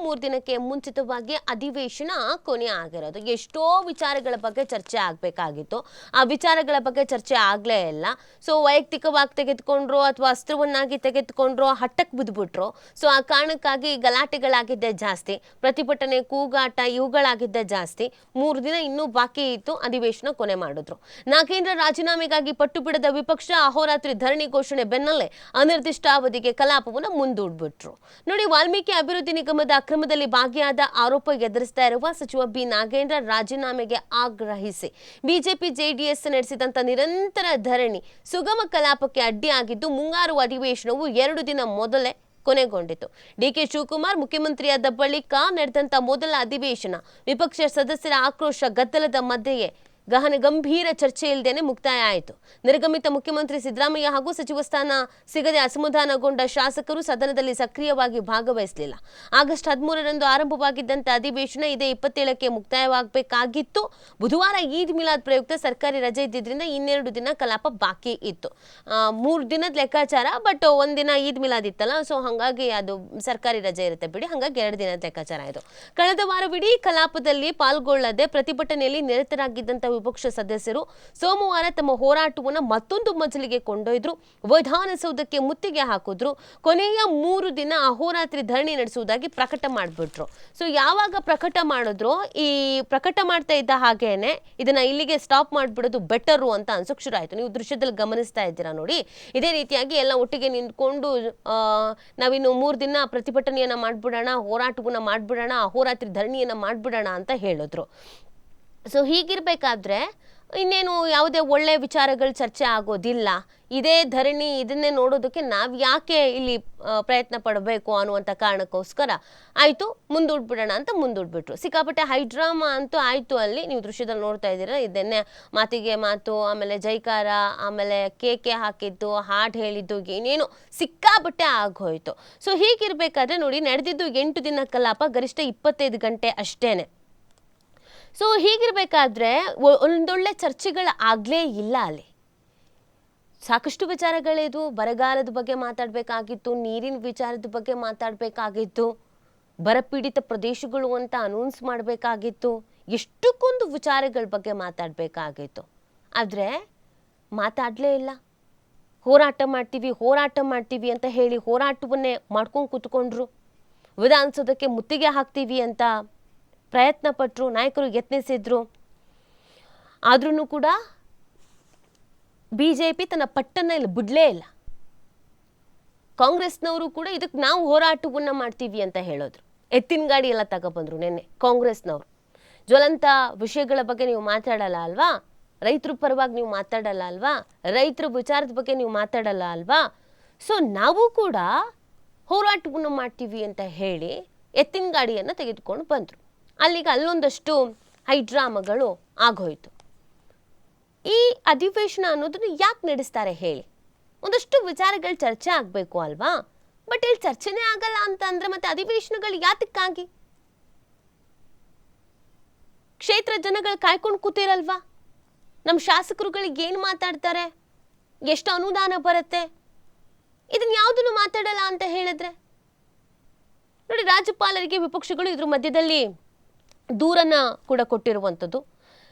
3 ದಿನಕ್ಕೆ ಮುಂಚಿತವಾಗಿ ಅಧಿವೇಶನ ಕೊನೆ ಆಗಿರೋದು. ಎಷ್ಟೋ ವಿಚಾರಗಳ ಬಗ್ಗೆ ಚರ್ಚೆ ಆಗಬೇಕಾಗಿತ್ತು. ಆ ವಿಚಾರಗಳ ಬಗ್ಗೆ ಚರ್ಚೆ ಆಗಲೇ ಇಲ್ಲ. ಸೊ ವೈಯಕ್ತಿಕವಾಗಿ ತೆಗೆದುಕೊಂಡ್ರು ಅಥವಾ ಅಸ್ತ್ರವನ್ನಾಗಿ ತೆಗೆದುಕೊಂಡ್ರು, ಹಠಕ್ಕೆ ಬಿದ್ದುಬಿಟ್ರು. ಸೊ ಆ ಕಾರಣಕ್ಕಾಗಿ ಗಲಾಟೆಗಳಾಗಿದ್ದೆ ಜಾಸ್ತಿ, ಪ್ರತಿಭಟನೆ, ಕೂಗಾಟ ಇವುಗಳಾಗಿದ್ದೆ ಜಾಸ್ತಿ. 3 ದಿನ ಇನ್ನೂ ಬಾಕಿ ಇತ್ತು, ಅಧಿವೇಶನ ಕೊನೆ ಮಾಡಿದ್ರು. ನಾಗೇಂದ್ರ ರಾಜೀನಾಮೆಗಾಗಿ ಪಟ್ಟು ಬಿಡದ ವಿಪಕ್ಷ ಅಹೋರಾತ್ರಿ ಧರಣಿ ಘೋಷಣೆ ಬೆನ್ನಲ್ಲೇ ಅನಿರ್ದಿಷ್ಟಾವಧಿಗೆ ಕಲಾಪವನ್ನು ಮುಂದೂಡ್ಬಿಟ್ರು. ನೋಡಿ, ವಾಲ್ಮೀಕಿ ಅಭಿವೃದ್ಧಿ ನಿಗಮದ ಅಕ್ರಮದಲ್ಲಿ ಭಾಗಿಯಾದ ಆರೋಪ ಎದುರಿಸ್ತಾ ಇರುವ ಸಚಿವ ಬಿ ನಾಗೇಂದ್ರ ರಾಜೀನಾಮೆಗೆ ಆಗ್ರಹಿಸಿ ಬಿಜೆಪಿ ಜೆಡಿಎಸ್ ನಡೆಸಿದಂತ ನಿರಂತರ ಧರಣಿ ಸುಗಮ ಕಲಾಪಕ್ಕೆ ಅಡ್ಡಿಯಾಗಿದ್ದು, ಮುಂಗಾರು ಅಧಿವೇಶನವು 2 ದಿನ ಮೊದಲೇ ಕೊನೆಗೊಂಡಿತು. ಡಿಕೆ ಶಿವಕುಮಾರ್ ಮುಖ್ಯಮಂತ್ರಿಯಾದ ಬಳಿಕ ನಡೆದಂತ ಮೊದಲ ಅಧಿವೇಶನ ವಿಪಕ್ಷ ಸದಸ್ಯರ ಆಕ್ರೋಶ ಗದ್ದಲದ ಮಧ್ಯೆಯೇ ಗಂಭೀರ ಚರ್ಚೆ ಇಲ್ಲದೇನೆ ಮುಕ್ತಾಯ ಆಯಿತು. ನಿರ್ಗಮಿತ ಮುಖ್ಯಮಂತ್ರಿ ಸಿದ್ದರಾಮಯ್ಯ ಹಾಗೂ ಸಚಿವ ಸ್ಥಾನ ಸಿಗದೆ ಅಸಮಾಧಾನಗೊಂಡ ಶಾಸಕರು ಸದನದಲ್ಲಿ ಸಕ್ರಿಯವಾಗಿ ಭಾಗವಹಿಸಲಿಲ್ಲ. ಆಗಸ್ಟ್ 13ರಂದು ಆರಂಭವಾಗಿದ್ದಂಥ ಅಧಿವೇಶನ ಇದೇ 27ಕ್ಕೆ ಮುಕ್ತಾಯವಾಗಬೇಕಾಗಿತ್ತು. ಬುಧವಾರ ಈದ್ ಮಿಲಾದ್ ಪ್ರಯುಕ್ತ ಸರ್ಕಾರಿ ರಜೆ ಇದ್ದಿದ್ದರಿಂದ 2 ದಿನ ಕಲಾಪ ಬಾಕಿ ಇತ್ತು. 3 ದಿನದ ಲೆಕ್ಕಾಚಾರ, ಬಟ್ ಒಂದಿನ ಈದ್ ಮಿಲಾದ್ ಇತ್ತಲ್ಲ, ಸೊ ಹಾಗಾಗಿ ಅದು ಸರ್ಕಾರಿ ರಜೆ ಇರುತ್ತೆ ಬಿಡಿ, ಹಾಗಾಗಿ 2 ದಿನದ ಲೆಕ್ಕಾಚಾರ ಆಯಿತು. ಕಳೆದ ವಾರವಿಡೀ ಕಲಾಪದಲ್ಲಿ ಪಾಲ್ಗೊಳ್ಳದೆ ಪ್ರತಿಭಟನೆಯಲ್ಲಿ ನಿರತರಾಗಿದ್ದಂಥ ವಿಪಕ್ಷ ಸದಸ್ಯರು ಸೋಮವಾರ ತಮ್ಮ ಹೋರಾಟವನ್ನು ಮತ್ತೊಂದು ಮಜಲಿಗೆ ಕೊಂಡೊಯ್ದ್ರು. ವಿಧಾನಸೌಧಕ್ಕೆ ಮುತ್ತಿಗೆ ಹಾಕಿದ್ರು. ಕೊನೆಯ 3 ದಿನ ಅಹೋರಾತ್ರಿ ಧರಣಿ ನಡೆಸುವುದಾಗಿ ಪ್ರಕಟ ಮಾಡಿಬಿಟ್ರು. ಸೊ ಯಾವಾಗ ಪ್ರಕಟ ಮಾಡಿದ್ರು, ಈ ಪ್ರಕಟ ಮಾಡ್ತಾ ಇದ್ದ ಹಾಗೇನೆ ಇದನ್ನ ಇಲ್ಲಿಗೆ ಸ್ಟಾಪ್ ಮಾಡಿಬಿಡೋದು ಬೆಟರು ಅಂತ ಅನ್ಸೋಕ್ ಶುರು ಆಯ್ತು. ನೀವು ದೃಶ್ಯದಲ್ಲಿ ಗಮನಿಸ್ತಾ ಇದ್ದೀರಾ ನೋಡಿ. ಇದೇ ರೀತಿಯಾಗಿ ಎಲ್ಲ ಒಟ್ಟಿಗೆ ನಿಂತ್ಕೊಂಡು ನಾವಿನ್ನು 3 ದಿನ ಪ್ರತಿಭಟನೆಯನ್ನ ಮಾಡ್ಬಿಡೋಣ, ಹೋರಾಟವನ್ನ ಮಾಡ್ಬಿಡೋಣ, ಅಹೋರಾತ್ರಿ ಧರಣಿಯನ್ನ ಮಾಡ್ಬಿಡೋಣ ಅಂತ ಹೇಳಿದ್ರು. ಸೊ ಹೀಗಿರ್ಬೇಕಾದ್ರೆ ಇನ್ನೇನು ಯಾವುದೇ ಒಳ್ಳೆ ವಿಚಾರಗಳು ಚರ್ಚೆ ಆಗೋದಿಲ್ಲ. ಇದೇ ಧರಣಿ, ಇದನ್ನೇ ನೋಡೋದಕ್ಕೆ ನಾವು ಯಾಕೆ ಇಲ್ಲಿ ಪ್ರಯತ್ನ ಪಡಬೇಕು ಅನ್ನುವಂಥ ಕಾರಣಕ್ಕೋಸ್ಕರ ಆಯಿತು ಮುಂದೂಡ್ಬಿಡೋಣ ಅಂತ ಮುಂದೂಡ್ಬಿಟ್ರು. ಸಿಕ್ಕಾಪಟ್ಟೆ ಹೈಡ್ರಾಮಾ ಅಂತೂ ಆಯಿತು ಅಲ್ಲಿ. ನೀವು ದೃಶ್ಯದಲ್ಲಿ ನೋಡ್ತಾ ಇದ್ದೀರಾ, ಇದನ್ನೇ ಮಾತಿಗೆ ಮಾತು, ಆಮೇಲೆ ಜೈಕಾರ, ಆಮೇಲೆ ಕೇಕೆ ಹಾಕಿದ್ದು, ಹಾಡು ಹೇಳಿದ್ದು, ಏನೇನು ಸಿಕ್ಕಾಪಟ್ಟೆ ಆಗೋಯ್ತು. ಸೊ ಹೀಗಿರ್ಬೇಕಾದ್ರೆ ನೋಡಿ, ನಡೆದಿದ್ದು 8 ದಿನ ಕಲಾಪ, ಗರಿಷ್ಠ 25 ಗಂಟೆ ಅಷ್ಟೇನೆ. ಸೊ ಹೀಗಿರಬೇಕಾದ್ರೆ ಒಂದೊಳ್ಳೆ ಚರ್ಚೆಗಳು ಆಗಲೇ ಇಲ್ಲ ಅಲ್ಲಿ. ಸಾಕಷ್ಟು ವಿಚಾರಗಳಿದು. ಬರಗಾಲದ ಬಗ್ಗೆ ಮಾತಾಡಬೇಕಾಗಿತ್ತು, ನೀರಿನ ವಿಚಾರದ ಬಗ್ಗೆ ಮಾತಾಡಬೇಕಾಗಿತ್ತು, ಬರಪೀಡಿತ ಪ್ರದೇಶಗಳು ಅಂತ ಅನೌನ್ಸ್ ಮಾಡಬೇಕಾಗಿತ್ತು, ಎಷ್ಟಕ್ಕೊಂದು ವಿಚಾರಗಳ ಬಗ್ಗೆ ಮಾತಾಡಬೇಕಾಗಿತ್ತು. ಆದರೆ ಮಾತಾಡಲೇ ಇಲ್ಲ. ಹೋರಾಟ ಮಾಡ್ತೀವಿ ಅಂತ ಹೇಳಿ ಹೋರಾಟವನ್ನೇ ಮಾಡ್ಕೊಂಡು ಕೂತ್ಕೊಂಡ್ರು. ವಿಧಾನಸೌಧಕ್ಕೆ ಮುತ್ತಿಗೆ ಹಾಕ್ತೀವಿ ಅಂತ ಪ್ರಯತ್ನ ಪಟ್ಟರು, ನಾಯಕರು ಯತ್ನಿಸಿದ್ರು. ಆದ್ರೂ ಕೂಡ ಬಿಜೆಪಿ ತನ್ನ ಪಟ್ಟನ್ನ ಇಲ್ಲಿ ಬಿಡಲೇ ಇಲ್ಲ. ಕಾಂಗ್ರೆಸ್ನವರು ಕೂಡ ಇದಕ್ಕೆ ನಾವು ಹೋರಾಟವನ್ನ ಮಾಡ್ತೀವಿ ಅಂತ ಹೇಳಿದ್ರು. ಎತ್ತಿನ ಗಾಡಿ ಎಲ್ಲ ತಗೊಬಂದ್ರು ನಿನ್ನೆ ಕಾಂಗ್ರೆಸ್ನವರು. ಜ್ವಲಂತ ವಿಷಯಗಳ ಬಗ್ಗೆ ನೀವು ಮಾತಾಡಲ್ಲ ಅಲ್ವಾ, ರೈತರ ಪರವಾಗಿ ನೀವು ಮಾತಾಡಲ್ಲ ಅಲ್ವಾ, ರೈತರ ವಿಚಾರದ ಬಗ್ಗೆ ನೀವು ಮಾತಾಡಲ್ಲ ಅಲ್ವಾ, ಸೊ ನಾವು ಕೂಡ ಹೋರಾಟವನ್ನು ಮಾಡ್ತೀವಿ ಅಂತ ಹೇಳಿ ಎತ್ತಿನ ಗಾಡಿಯನ್ನು ತೆಗೆದುಕೊಂಡು ಬಂದರು. ಅಲ್ಲಿಗೆ ಅಲ್ಲೊಂದಷ್ಟು ಹೈಡ್ರಾಮಗಳು ಆಗೋಯ್ತು. ಈ ಅಧಿವೇಶನ ಅನ್ನೋದನ್ನು ಯಾಕೆ ನಡೆಸ್ತಾರೆ ಹೇಳಿ? ಒಂದಷ್ಟು ವಿಚಾರಗಳು ಚರ್ಚೆ ಆಗಬೇಕು ಅಲ್ವಾ? ಬಟ್ ಇಲ್ಲಿ ಚರ್ಚೆನೇ ಆಗಲ್ಲ ಅಂತ ಅಂದ್ರೆ ಮತ್ತೆ ಅಧಿವೇಶನಗಳು ಯಾತಕ್ಕಾಗಿ? ಕ್ಷೇತ್ರ ಜನಗಳು ಕಾಯ್ಕೊಂಡು ಕೂತಿರಲ್ವಾ? ನಮ್ಮ ಶಾಸಕರುಗಳಿಗೆ ಏನು ಮಾತಾಡ್ತಾರೆ, ಎಷ್ಟು ಅನುದಾನ ಬರುತ್ತೆ, ಇದನ್ನ ಯಾವುದನ್ನು ಮಾತಾಡಲ್ಲ ಅಂತ ಹೇಳಿದ್ರೆ ನೋಡಿ, ರಾಜ್ಯಪಾಲರಿಗೆ ವಿಪಕ್ಷಗಳು ಇದ್ರ ಮಧ್ಯದಲ್ಲಿ ದೂರನ್ನ ಕೂಡ ಕೊಟ್ಟಿರುವಂಥದ್ದು.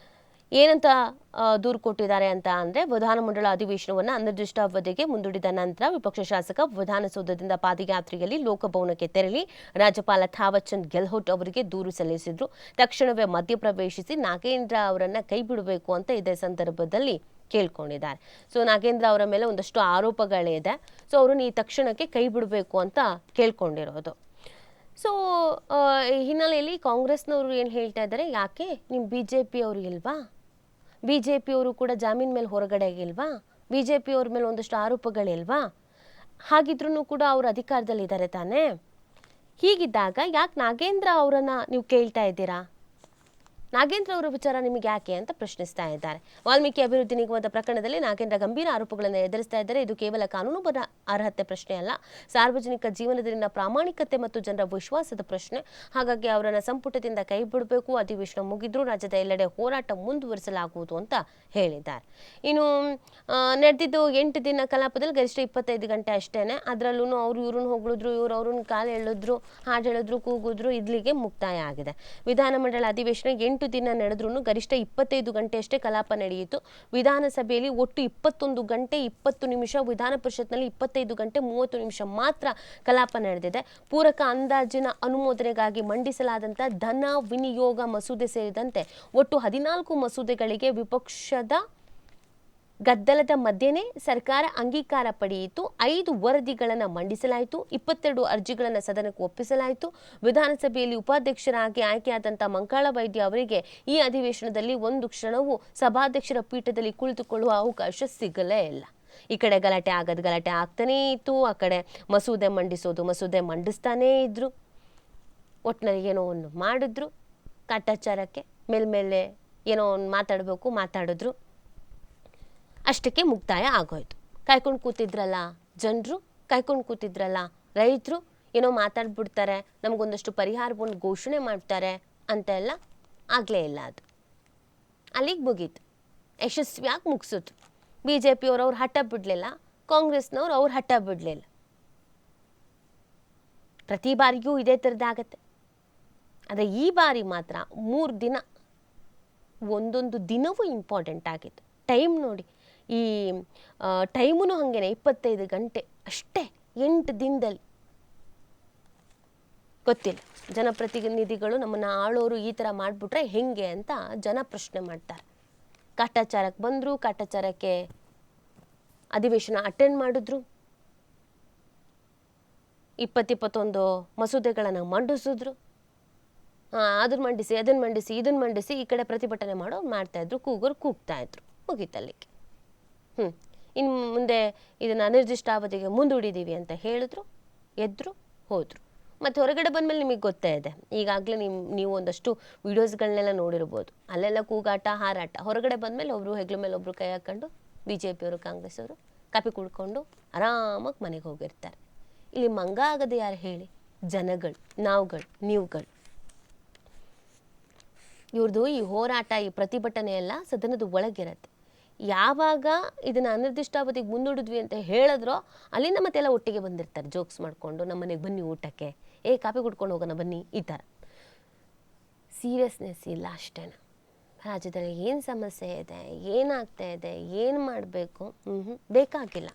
ಏನಂತ ದೂರು ಕೊಟ್ಟಿದ್ದಾರೆ ಅಂತ ಅಂದರೆ, ವಿಧಾನಮಂಡಲ ಅಧಿವೇಶನವನ್ನು ಅನಿರ್ದಿಷ್ಟಾವಧಿಗೆ ಮುಂದೂಡಿದ ನಂತರ ವಿಪಕ್ಷ ಶಾಸಕ ವಿಧಾನಸೌಧದಿಂದ ಪಾದಯಾತ್ರೆಯಲ್ಲಿ ಲೋಕಭವನಕ್ಕೆ ತೆರಳಿ ರಾಜ್ಯಪಾಲ ಥಾವರ್ ಚಂದ್ ಗೆಹ್ಲೋಟ್ ಅವರಿಗೆ ದೂರು ಸಲ್ಲಿಸಿದ್ರು. ತಕ್ಷಣವೇ ಮಧ್ಯಪ್ರವೇಶಿಸಿ ನಾಗೇಂದ್ರ ಅವರನ್ನ ಕೈ ಬಿಡಬೇಕು ಅಂತ ಇದೇ ಸಂದರ್ಭದಲ್ಲಿ ಕೇಳ್ಕೊಂಡಿದ್ದಾರೆ. ಸೊ ನಾಗೇಂದ್ರ ಅವರ ಮೇಲೆ ಒಂದಷ್ಟು ಆರೋಪಗಳಿದೆ. ಸೊ ಅವರನ್ನು ಈ ತಕ್ಷಣಕ್ಕೆ ಕೈ ಬಿಡಬೇಕು ಅಂತ ಕೇಳ್ಕೊಂಡಿರೋದು. ಸೊ ಹಿನ್ನೆಲೆಯಲ್ಲಿ ಕಾಂಗ್ರೆಸ್ನವರು ಏನು ಹೇಳ್ತಾ ಇದ್ದಾರೆ, ಯಾಕೆ ನಿಮ್ಮ BJP ಅವರು ಇಲ್ವಾ, BJP ಅವರು ಕೂಡ ಜಾಮೀನ್ ಮೇಲೆ ಹೊರಗಡೆ ಇಲ್ವಾ, BJP ಅವ್ರ ಮೇಲೆ ಒಂದಷ್ಟು ಆರೋಪಗಳಿಲ್ವಾ, ಹಾಗಿದ್ರೂ ಕೂಡ ಅವರು ಅಧಿಕಾರದಲ್ಲಿದ್ದಾರೆ ತಾನೇ. ಹೀಗಿದ್ದಾಗ ಯಾಕೆ ನಾಗೇಂದ್ರ ಅವರನ್ನು ನೀವು ಕೇಳ್ತಾ ಇದ್ದೀರಾ? ನಾಗೇಂದ್ರ ಅವರ ವಿಚಾರ ನಿಮಗೆ ಯಾಕೆ ಅಂತ ಪ್ರಶ್ನಿಸ್ತಾ ಇದ್ದಾರೆ. ವಾಲ್ಮೀಕಿ ಅಭಿವೃದ್ಧಿ ನಿಗಮದ ಪ್ರಕರಣದಲ್ಲಿ ನಾಗೇಂದ್ರ ಗಂಭೀರ ಆರೋಪಗಳನ್ನು ಎದುರಿಸ್ತಾ ಇದ್ದಾರೆ. ಇದು ಕೇವಲ ಕಾನೂನುಬದ್ಧ ಅರ್ಹತೆ ಪ್ರಶ್ನೆ ಅಲ್ಲ, ಸಾರ್ವಜನಿಕ ಜೀವನದಲ್ಲಿನ ಪ್ರಾಮಾಣಿಕತೆ ಮತ್ತು ಜನರ ವಿಶ್ವಾಸದ ಪ್ರಶ್ನೆ. ಹಾಗಾಗಿ ಅವರನ್ನ ಸಂಪುಟದಿಂದ ಕೈ ಬಿಡಬೇಕು. ಅಧಿವೇಶನ ಮುಗಿದ್ರೂ ರಾಜ್ಯದ ಎಲ್ಲೆಡೆ ಹೋರಾಟ ಮುಂದುವರಿಸಲಾಗುವುದು ಅಂತ ಹೇಳಿದ್ದಾರೆ. ಇನ್ನು ನಡೆದಿದ್ದು 8 ದಿನ ಕಲಾಪದಲ್ಲಿ ಗರಿಷ್ಠ 25 ಗಂಟೆ ಅಷ್ಟೇನೆ. ಅದರಲ್ಲೂ ಅವ್ರು ಇವ್ರನ್ನ ಹೊಗಳಿದ್ರು, ಅವ್ರನ್ನ ಕಾಲು ಎಳೆದ್ರು, ಹಾಡು ಹೇಳಿದ್ರು, ಕೂಗಿದ್ರು, ಇಲ್ಲಿಗೆ ಮುಕ್ತಾಯ ಆಗಿದೆ. ವಿಧಾನಮಂಡಲ ಅಧಿವೇಶನ 8 ದಿನ ನಡೆದ್ರೂ ಗರಿಷ್ಠ 25 ಗಂಟೆಯಷ್ಟೇ ಕಲಾಪ ನಡೆಯಿತು. ವಿಧಾನಸಭೆಯಲ್ಲಿ ಒಟ್ಟು 21 ಗಂಟೆ 20 ನಿಮಿಷ, ವಿಧಾನ ಪರಿಷತ್ನಲ್ಲಿ 25 ಗಂಟೆ 30 ನಿಮಿಷ ಮಾತ್ರ ಕಲಾಪ ನಡೆದಿದೆ. ಪೂರಕ ಅಂದಾಜಿನ ಅನುಮೋದನೆಗಾಗಿ ಮಂಡಿಸಲಾದಂಥ ಧನ ವಿನಿಯೋಗ ಮಸೂದೆ ಸೇರಿದಂತೆ ಒಟ್ಟು 14 ಮಸೂದೆಗಳಿಗೆ ವಿಪಕ್ಷದ ಗದ್ದಲದ ಮಧ್ಯೆನೇ ಸರ್ಕಾರ ಅಂಗೀಕಾರ ಪಡೆಯಿತು. 5 ವರದಿಗಳನ್ನು ಮಂಡಿಸಲಾಯಿತು. 22 ಅರ್ಜಿಗಳನ್ನು ಸದನಕ್ಕೆ ಒಪ್ಪಿಸಲಾಯಿತು. ವಿಧಾನಸಭೆಯಲ್ಲಿ ಉಪಾಧ್ಯಕ್ಷರಾಗಿ ಆಯ್ಕೆಯಾದಂಥ ಮಂಕಾಳ ವೈದ್ಯ ಅವರಿಗೆ ಈ ಅಧಿವೇಶನದಲ್ಲಿ ಒಂದು ಕ್ಷಣವೂ ಸಭಾಧ್ಯಕ್ಷರ ಪೀಠದಲ್ಲಿ ಕುಳಿತುಕೊಳ್ಳುವ ಅವಕಾಶ ಸಿಗಲೇ ಇಲ್ಲ. ಈ ಕಡೆ ಗಲಾಟೆ ಗಲಾಟೆ ಆಗ್ತಾನೇ ಇತ್ತು, ಆ ಕಡೆ ಮಸೂದೆ ಮಂಡಿಸ್ತಾನೇ ಇದ್ರು. ಒಟ್ಟಿನಲ್ಲಿ ಏನೋ ಒಂದು ಮಾಡಿದ್ರು, ಕಾಟಾಚಾರಕ್ಕೆ ಮೇಲ್ಮೇಲೆ ಏನೋ ಒಂದು ಮಾತಾಡಿದ್ರು, ಅಷ್ಟಕ್ಕೆ ಮುಕ್ತಾಯ ಆಗೋಯ್ತು. ಕಾಯ್ಕೊಂಡು ಕೂತಿದ್ರಲ್ಲ ಜನರು, ಕಾಯ್ಕೊಂಡು ಕೂತಿದ್ರಲ್ಲ ರೈತರು, ಏನೋ ಮಾತಾಡ್ಬಿಡ್ತಾರೆ, ನಮಗೊಂದಷ್ಟು ಪರಿಹಾರವನ್ನು ಘೋಷಣೆ ಮಾಡ್ತಾರೆ ಅಂತೆಲ್ಲ ಆಗಲೇ ಇಲ್ಲ. ಅದು ಅಲ್ಲಿಗೆ ಮುಗೀತು, ಯಶಸ್ವಿಯಾಗಿ ಮುಗಿಸಿದ್ರು. BJP-ಯವರು ಅವ್ರು ಹಠ ಬಿಡಲಿಲ್ಲ, ಕಾಂಗ್ರೆಸ್ನವ್ರು ಅವ್ರು ಹಠ ಬಿಡಲಿಲ್ಲ. ಪ್ರತಿ ಬಾರಿಯೂ ಇದೇ ಥರದ್ದಾಗತ್ತೆ. ಆದರೆ ಈ ಬಾರಿ ಮಾತ್ರ 3 ದಿನ, ಒಂದೊಂದು ದಿನವೂ ಇಂಪಾರ್ಟೆಂಟ್ ಆಗಿತ್ತು. ಟೈಮ್ ನೋಡಿ, ಈ ಟೈಮೂ ಹಾಗೇನೆ 25 ಗಂಟೆ ಅಷ್ಟೇ 8 ದಿನದಲ್ಲಿ. ಗೊತ್ತಿಲ್ಲ, ಜನಪ್ರತಿನಿಧಿಗಳು ನಮ್ಮನ್ನು ಆಳೋರು ಈ ಥರ ಮಾಡಿಬಿಟ್ರೆ ಹೆಂಗೆ ಅಂತ ಜನ ಪ್ರಶ್ನೆ ಮಾಡ್ತಾರೆ. ಕಾಟಾಚಾರಕ್ಕೆ ಬಂದರು, ಕಾಟಾಚಾರಕ್ಕೆ ಅಧಿವೇಶನ ಅಟೆಂಡ್ ಮಾಡಿದ್ರು, 21 ಮಸೂದೆಗಳನ್ನು ಮಂಡಿಸಿದ್ರು. ಅದನ್ನು ಮಂಡಿಸಿ ಇದನ್ನು ಮಂಡಿಸಿ ಈ ಕಡೆ ಪ್ರತಿಭಟನೆ ಮಾಡ್ತಾಯಿದ್ರು, ಕೂಗ್ತಾ ಇದ್ರು. ಮುಗೀತಲ್ಲಿಗೆ. ಇನ್ನು ಮುಂದೆ ಇದನ್ನು ಅನಿರ್ದಿಷ್ಟಾವಧಿಗೆ ಮುಂದೂಡಿದ್ದೀವಿ ಅಂತ ಹೇಳಿದ್ರು, ಎದ್ರು, ಹೋದರು. ಮತ್ತು ಹೊರಗಡೆ ಬಂದಮೇಲೆ ನಿಮಗೆ ಗೊತ್ತೇ ಇದೆ, ಈಗಾಗಲೇ ನೀವು ಒಂದಷ್ಟು ವಿಡಿಯೋಸ್ಗಳನ್ನೆಲ್ಲ ನೋಡಿರ್ಬೋದು. ಅಲ್ಲೆಲ್ಲ ಕೂಗಾಟ, ಹಾರಾಟ. ಹೊರಗಡೆ ಬಂದಮೇಲೆ ಒಬ್ಬರು ಹೆಗ್ಲ ಮೇಲೆ ಒಬ್ಬರು ಕೈ ಹಾಕ್ಕೊಂಡು BJP-ಯವರು, ಕಾಂಗ್ರೆಸ್ಸವರು ಕಾಪಿ ಕುಡ್ಕೊಂಡು ಆರಾಮಾಗಿ ಮನೆಗೆ ಹೋಗಿರ್ತಾರೆ. ಇಲ್ಲಿ ಮಂಗ ಆಗದೆ ಯಾರು ಹೇಳಿ? ಜನಗಳು, ನೀವುಗಳು. ಇವ್ರದ್ದು ಈ ಹೋರಾಟ, ಈ ಪ್ರತಿಭಟನೆ ಎಲ್ಲ ಸದನದ ಒಳಗಿರತ್ತೆ. ಯಾವಾಗ ಇದನ್ನು ಅನಿರ್ದಿಷ್ಟಾವಧಿಗೆ ಮುಂದೂಡಿದ್ವಿ ಅಂತ ಹೇಳಿದ್ರೋ ಅಲ್ಲಿಂದ ಮತ್ತೆಲ್ಲ ಒಟ್ಟಿಗೆ ಬಂದಿರ್ತಾರೆ, ಜೋಕ್ಸ್ ಮಾಡಿಕೊಂಡು, ನಮ್ಮ ಮನೆಗೆ ಬನ್ನಿ ಊಟಕ್ಕೆ, ಕಾಫಿ ಕುಡ್ಕೊಂಡು ಹೋಗೋಣ ಬನ್ನಿ, ಈ ಥರ. ಸೀರಿಯಸ್ನೆಸ್ ಇಲ್ಲ ಅಷ್ಟೇ. ರಾಜ್ಯದಲ್ಲಿ ಏನು ಸಮಸ್ಯೆ ಇದೆ, ಏನಾಗ್ತಾ ಇದೆ, ಏನು ಮಾಡಬೇಕು ಬೇಕಾಗಿಲ್ಲ.